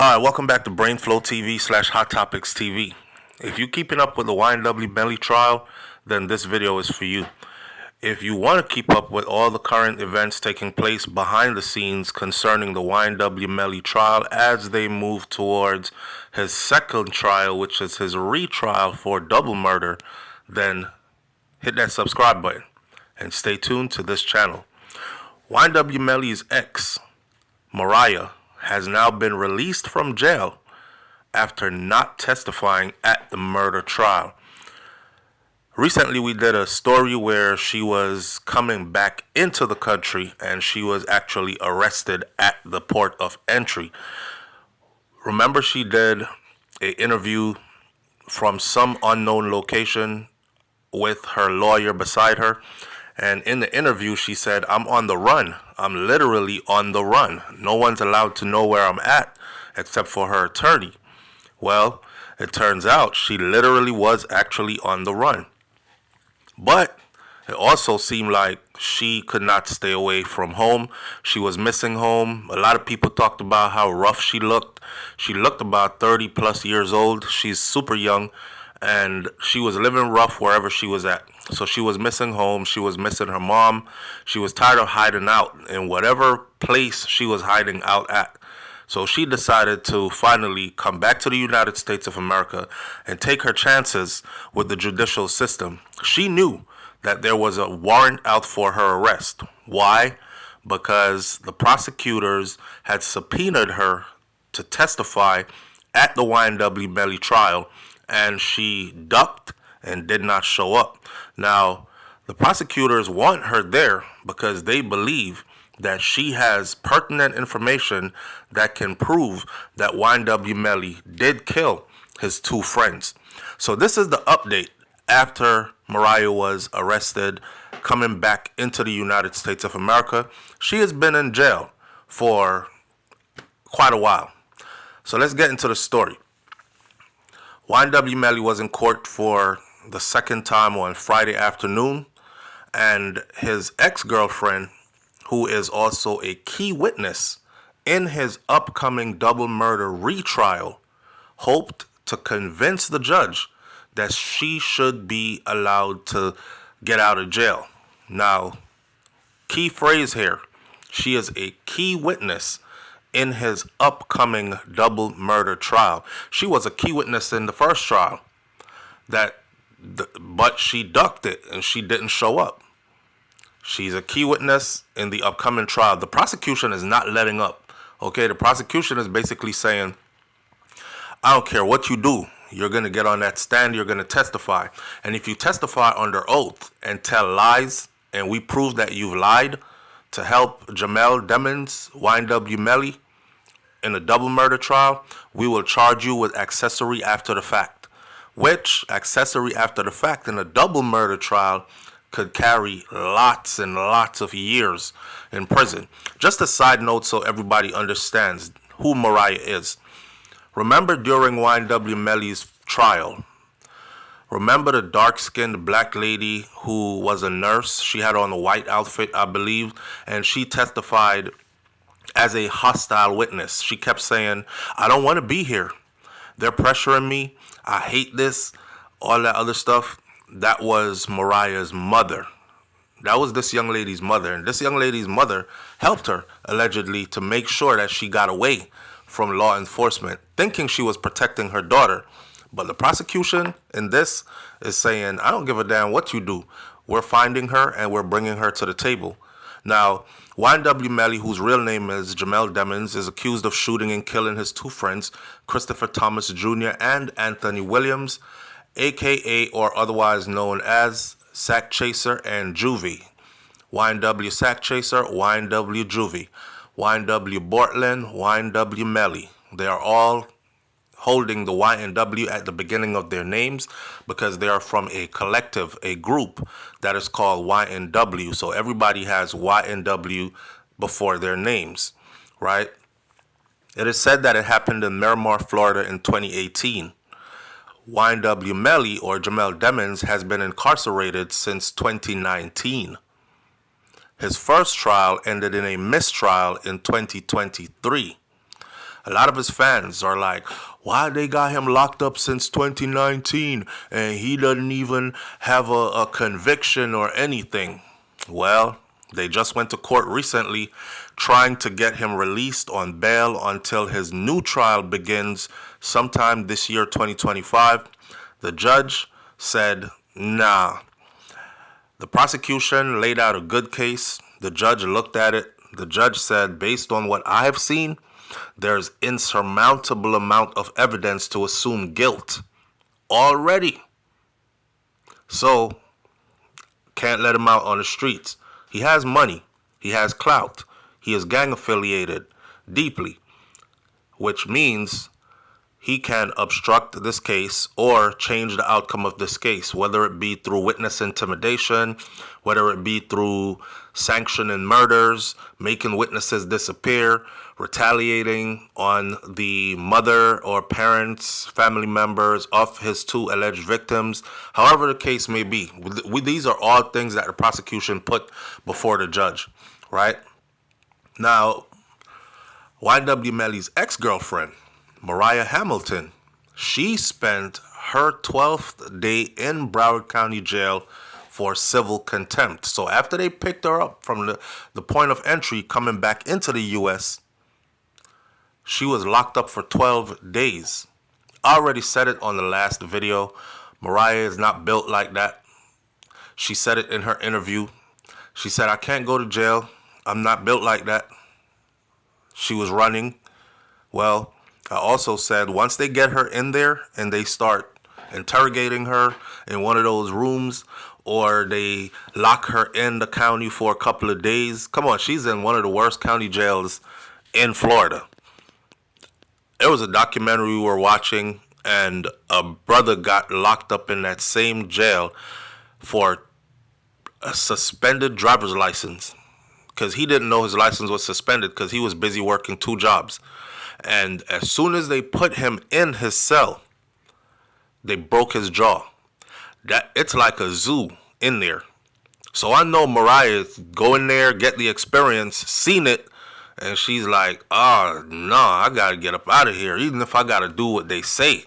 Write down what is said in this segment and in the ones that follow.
Hi, welcome back to BrainFLoTv / Hot Topics TV. If you're keeping up with the YNW Melly trial, then this video is for you. If you want to keep up with all the current events taking place behind the scenes concerning the YNW Melly trial as they move towards his second trial, which is his retrial for double murder, then hit that subscribe button and stay tuned to this channel. YNW Melly's ex, Mariah, has now been released from jail after not testifying at the murder trial. Recently, we did a story where she was coming back into the country and she was actually arrested at the port of entry. Remember, she did an interview from some unknown location with her lawyer beside her. And in the interview, she said, "I'm on the run. I'm literally on the run. No one's allowed to know where I'm at except for her attorney." Well, it turns out she literally was actually on the run. But it also seemed like she could not stay away from home. She was missing home. A lot of people talked about how rough she looked. She looked about 30 plus years old. She's super young. And she was living rough wherever she was at. So she was missing home. She was missing her mom. She was tired of hiding out in whatever place she was hiding out at. So she decided to finally come back to the United States of America and take her chances with the judicial system. She knew that there was a warrant out for her arrest. Why? Because the prosecutors had subpoenaed her to testify at the YNW Melly trial, and she ducked and did not show up. Now, the prosecutors want her there because they believe that she has pertinent information that can prove that YNW Melly did kill his two friends. So this is the update after Mariah was arrested, coming back into the United States of America. She has been in jail for quite a while. So let's get into the story. YNW Melly was in court for the second time on Friday afternoon, and his ex-girlfriend, who is also a key witness in his upcoming double murder retrial, hoped to convince the judge that she should be allowed to get out of jail. Now, key phrase here, she is a key witness in his upcoming double murder trial. She was a key witness in the first trial, but she ducked it and she didn't show up. She's a key witness in the upcoming trial. The prosecution is not letting up. Okay, the prosecution is basically saying, I don't care what you do. You're going to get on that stand. You're going to testify. And if you testify under oath and tell lies, and we prove that you've lied to help Jamel Demons, YNW Melly, in a double murder trial, we will charge you with accessory after the fact. Which accessory after the fact in a double murder trial could carry lots and lots of years in prison. Just a side note so everybody understands who Mariah is. Remember during YNW Melly's trial, remember the dark-skinned black lady who was a nurse? She had on a white outfit, I believe, and she testified as a hostile witness. She kept saying, I don't want to be here. They're pressuring me. I hate this. All that other stuff. That was Mariah's mother. That was this young lady's mother. And this young lady's mother helped her, allegedly, to make sure that she got away from law enforcement, thinking she was protecting her daughter. But the prosecution in this is saying, I don't give a damn what you do. We're finding her and we're bringing her to the table. Now, YNW Melly, whose real name is Jamel Demons, is accused of shooting and killing his two friends, Christopher Thomas Jr. and Anthony Williams, a.k.a. or otherwise known as Sack Chaser and Juvie. YNW Sack Chaser, YNW Juvie, YNW Bortland, YNW Melly. They are all holding the YNW at the beginning of their names because they are from a collective, a group that is called YNW. So everybody has YNW before their names, right? It is said that it happened in Miramar, Florida in 2018. YNW Melly, or Jamel Demons, has been incarcerated since 2019. His first trial ended in a mistrial in 2023. A lot of his fans are like, why they got him locked up since 2019 and he doesn't even have a conviction or anything? Well, they just went to court recently trying to get him released on bail until his new trial begins sometime this year, 2025. The judge said, nah. The prosecution laid out a good case. The judge looked at it. The judge said, based on what I have seen, there's insurmountable amount of evidence to assume guilt already. So, can't let him out on the streets. He has money. He has clout. He is gang affiliated deeply, which means he can obstruct this case or change the outcome of this case, whether it be through witness intimidation, whether it be through sanctioning murders, making witnesses disappear, retaliating on the mother or parents, family members of his two alleged victims, however the case may be. These are all things that the prosecution put before the judge, right? Now, YNW Melly's ex-girlfriend, Mariah Hamiliton, she spent her 12th day in Broward County jail for civil contempt. So after they picked her up from the point of entry coming back into the U.S., she was locked up for 12 days. I already said it on the last video. Mariah is not built like that. She said it in her interview. She said, I can't go to jail. I'm not built like that. She was running. Well, I also said once they get her in there and they start interrogating her in one of those rooms or they lock her in the county for a couple of days. Come on, she's in one of the worst county jails in Florida. There was a documentary we were watching and a brother got locked up in that same jail for a suspended driver's license because he didn't know his license was suspended because he was busy working 2 jobs. And as soon as they put him in his cell, they broke his jaw. It's like a zoo in there. So I know Mariah go in there, get the experience, seen it, and she's like, oh, no, I got to get up out of here, even if I got to do what they say.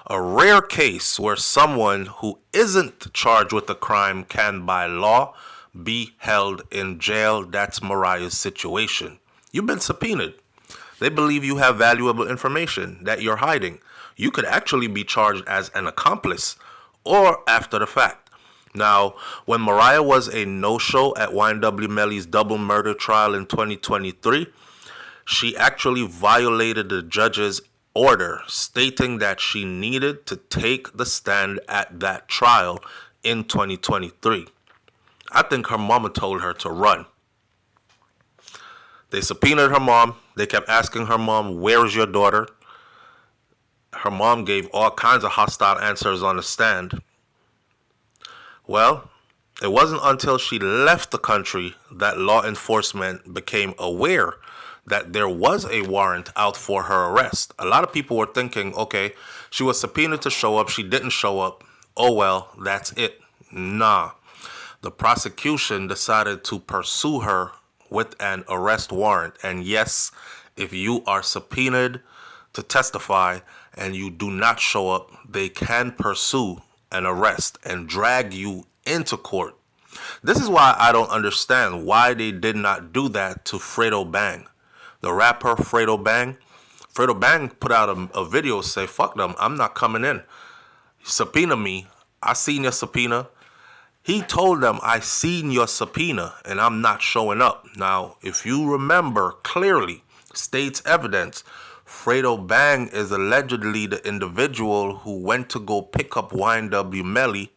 A rare case where someone who isn't charged with a crime can, by law, be held in jail. That's Mariah's situation. You've been subpoenaed. They believe you have valuable information that you're hiding. You could actually be charged as an accomplice or after the fact. Now, when Mariah was a no-show at YNW Melly's double murder trial in 2023, she actually violated the judge's order stating that she needed to take the stand at that trial in 2023. I think her mama told her to run. They subpoenaed her mom. They kept asking her mom, where is your daughter? Her mom gave all kinds of hostile answers on the stand. Well, it wasn't until she left the country that law enforcement became aware that there was a warrant out for her arrest. A lot of people were thinking, okay, she was subpoenaed to show up. She didn't show up. Oh, well, that's it. Nah. The prosecution decided to pursue her with an arrest warrant. And yes, if you are subpoenaed to testify and you do not show up, they can pursue an arrest and drag you into court. This is why I don't understand why they did not do that to Fredo Bang. The rapper Fredo Bang. Fredo Bang put out a video say, fuck them, I'm not coming in. Subpoena me. I seen your subpoena. He told them, I seen your subpoena and I'm not showing up. Now, if you remember clearly, state's evidence, Fredo Bang is allegedly the individual who went to go pick up YNW Melly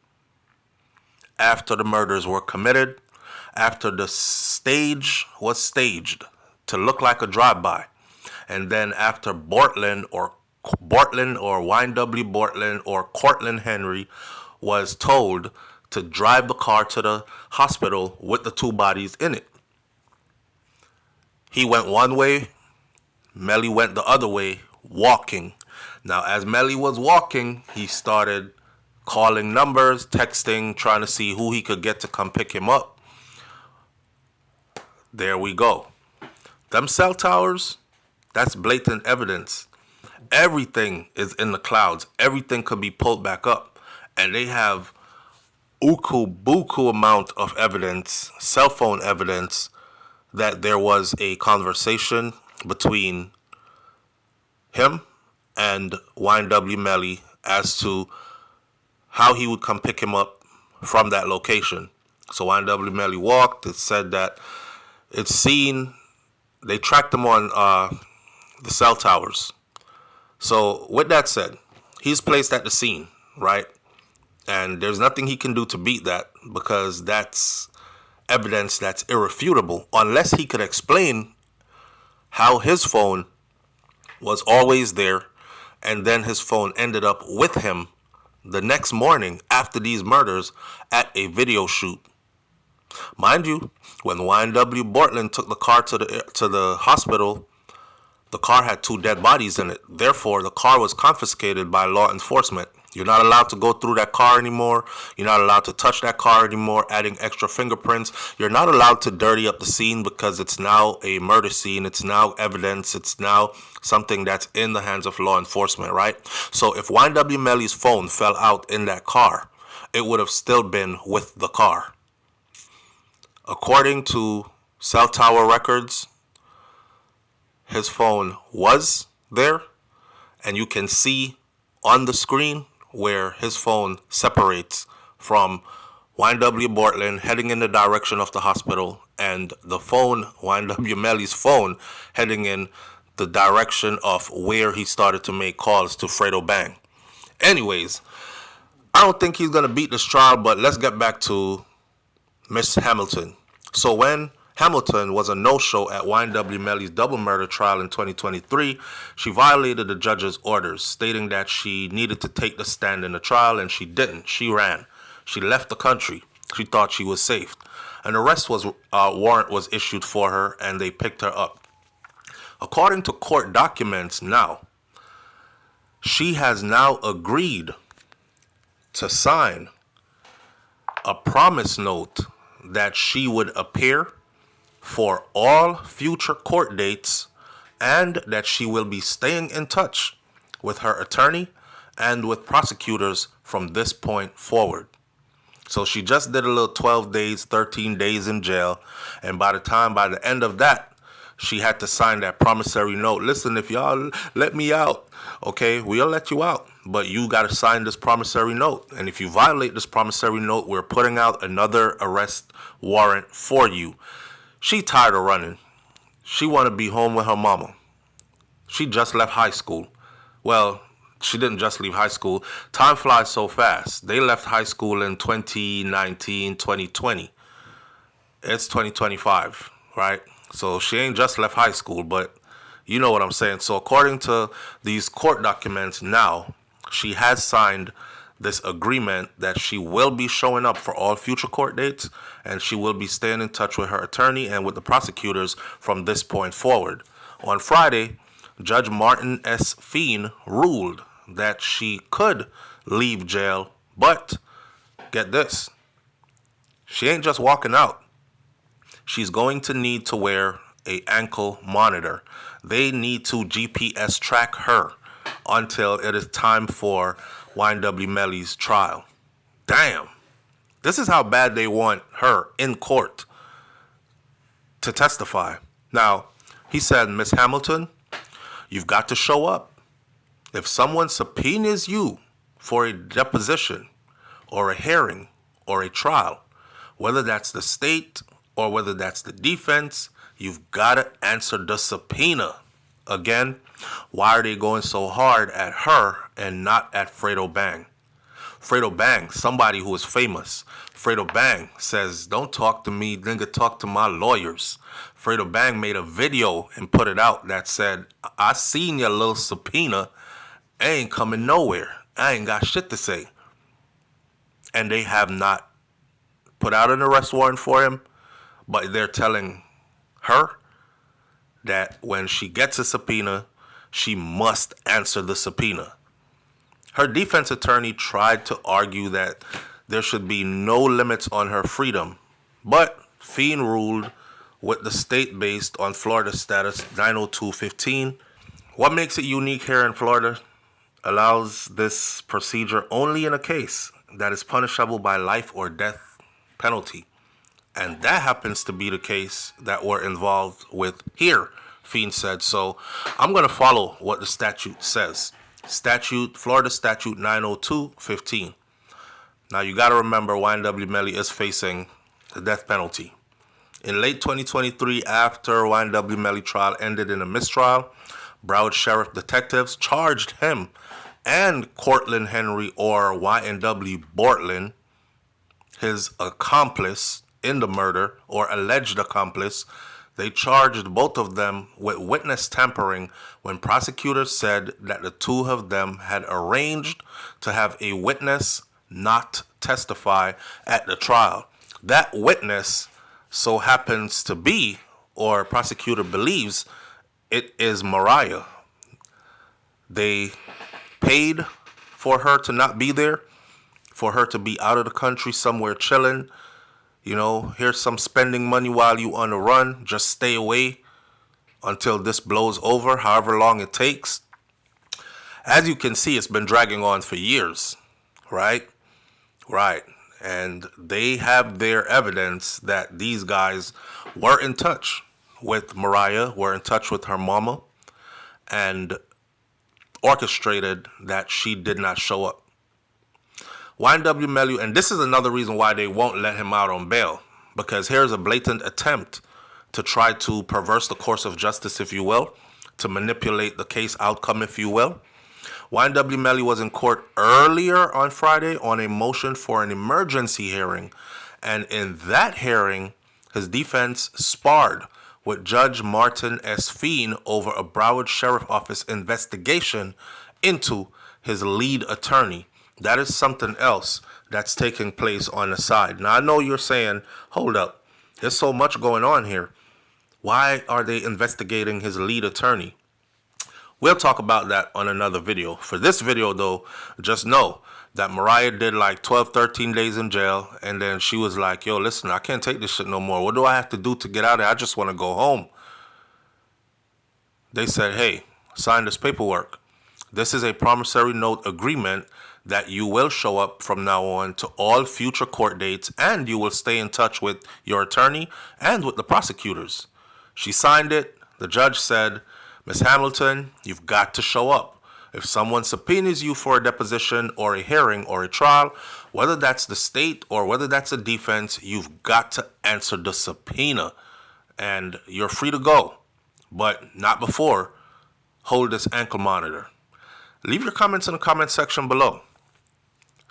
after the murders were committed, after the stage was staged to look like a drive-by. And then after Bortland or YNW Bortland or Cortland Henry was told to drive the car to the hospital with the 2 bodies in it. He went one way, Melly went the other way, walking. Now, as Melly was walking, he started calling numbers, texting, trying to see who he could get to come pick him up. There we go. Them cell towers, That's blatant evidence. Everything is in the clouds. Everything could be pulled back up. And they have buku amount of evidence, cell phone evidence, that there was a conversation between him and YNW Melly as to how he would come pick him up from that location. So YNW Melly walked. It said that it's seen, they tracked him on the cell towers. So with that said, he's placed at the scene, right? And there's nothing he can do to beat that, because that's evidence that's irrefutable, unless he could explain how his phone was always there and then his phone ended up with him the next morning after these murders at a video shoot. Mind you, when YNW Bortland took the car to the hospital, the car had 2 dead bodies in it. Therefore, the car was confiscated by law enforcement. You're not allowed to go through that car anymore. You're not allowed to touch that car anymore, adding extra fingerprints. You're not allowed to dirty up the scene, because it's now a murder scene. It's now evidence. It's now something that's in the hands of law enforcement, right? So if YNW Melly's phone fell out in that car, it would have still been with the car. According to cell tower records, his phone was there, and you can see on the screen where his phone separates from YNW Bortland heading in the direction of the hospital, and the phone, YNW Melly's phone, heading in the direction of where he started to make calls to Fredo Bang. Anyways, I don't think he's going to beat this trial, but let's get back to Miss Hamilton. So when Hamilton was a no-show at YNW Melly's double murder trial in 2023, she violated the judge's orders, stating that she needed to take the stand in the trial, and she didn't. She ran. She left the country. She thought she was safe. An arrest warrant was issued for her, and they picked her up. According to court documents now, she has now agreed to sign a promise note that she would appear for all future court dates, and that she will be staying in touch with her attorney and with prosecutors from this point forward. So she just did a little 12 days, 13 days in jail, and by the end of that, she had to sign that promissory note. Listen, if y'all let me out, okay, we'll let you out, but you got to sign this promissory note. And if you violate this promissory note, we're putting out another arrest warrant for you. She tired of running. She want to be home with her mama. She just left high school. Well, she didn't just leave high school. Time flies so fast. They left high school in 2019, 2020. It's 2025, right? So she ain't just left high school, but you know what I'm saying. So according to these court documents now, she has signed this agreement that she will be showing up for all future court dates, and she will be staying in touch with her attorney and with the prosecutors from this point forward. On Friday, Judge Martin S. Feen ruled that she could leave jail, but get this, she ain't just walking out. She's going to need to wear an ankle monitor. They need to GPS track her until it is time for YNW Melly's trial. Damn. This is how bad they want her in court to testify. Now, he said, Miss Hamilton, you've got to show up. If someone subpoenas you for a deposition or a hearing or a trial, whether that's the state or whether that's the defense, you've got to answer the subpoena. Again, why are they going so hard at her and not at Fredo Bang? Fredo Bang, somebody who is famous. Fredo Bang says, don't talk to me, nigga, talk to my lawyers. Fredo Bang made a video and put it out that said, I seen your little subpoena, ain't coming nowhere. I ain't got shit to say. And they have not put out an arrest warrant for him, but they're telling her that when she gets a subpoena, she must answer the subpoena. Her defense attorney tried to argue that there should be no limits on her freedom, but Feen ruled with the state based on Florida status 90215. What makes it unique here in Florida allows this procedure only in a case that is punishable by life or death penalty. And that happens to be the case that we're involved with here, Fiend said. So I'm going to follow what the statute says. Florida Statute 90215. Now you got to remember YNW Melly is facing the death penalty. In late 2023, after YNW Melly trial ended in a mistrial, Broward Sheriff detectives charged him and Cortland Henry, or YNW Bortland, his accomplice in the murder, or alleged accomplice. They charged both of them with witness tampering when prosecutors said that the two of them had arranged to have a witness not testify at the trial. That witness so happens to be, or prosecutor believes, it is Mariah. They paid for her to not be there, for her to be out of the country somewhere chilling. You know, here's some spending money while you on the run. Just stay away until this blows over, however long it takes. As you can see, it's been dragging on for years, right? Right. And they have their evidence that these guys were in touch with Mariah, were in touch with her mama, and orchestrated that she did not show up. YNW Melly, and this is another reason why they won't let him out on bail, because here's a blatant attempt to try to perverse the course of justice, if you will, to manipulate the case outcome, if you will. YNW Melly was in court earlier on Friday on a motion for an emergency hearing, and in that hearing, his defense sparred with Judge Martin S. Fiend over a Broward Sheriff Office investigation into his lead attorney. That is something else that's taking place on the side. Now, I know you're saying, hold up, there's so much going on here. Why are they investigating his lead attorney? We'll talk about that on another video. For this video, though, just know that Mariah did like 12, 13 days in jail. And then she was like, yo, listen, I can't take this shit no more. What do I have to do to get out of here? I just want to go home. They said, hey, sign this paperwork. This is a promissory note agreement that you will show up from now on to all future court dates, and you will stay in touch with your attorney and with the prosecutors. She signed it. The judge said, Ms. Hamiliton, you've got to show up. If someone subpoenas you for a deposition or a hearing or a trial, whether that's the state or whether that's a defense, you've got to answer the subpoena. And you're free to go, but not before. Hold this ankle monitor. Leave your comments in the comment section below.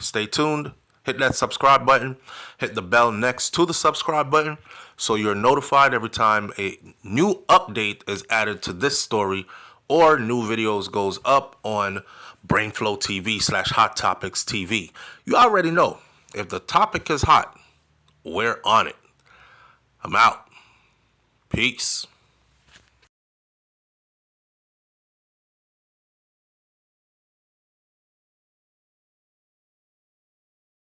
Stay tuned. Hit that subscribe button. Hit the bell next to the subscribe button so you're notified every time a new update is added to this story or new videos goes up on BrainFLoTv /Hot Topics TV. You already know, if the topic is hot, we're on it. I'm out. Peace.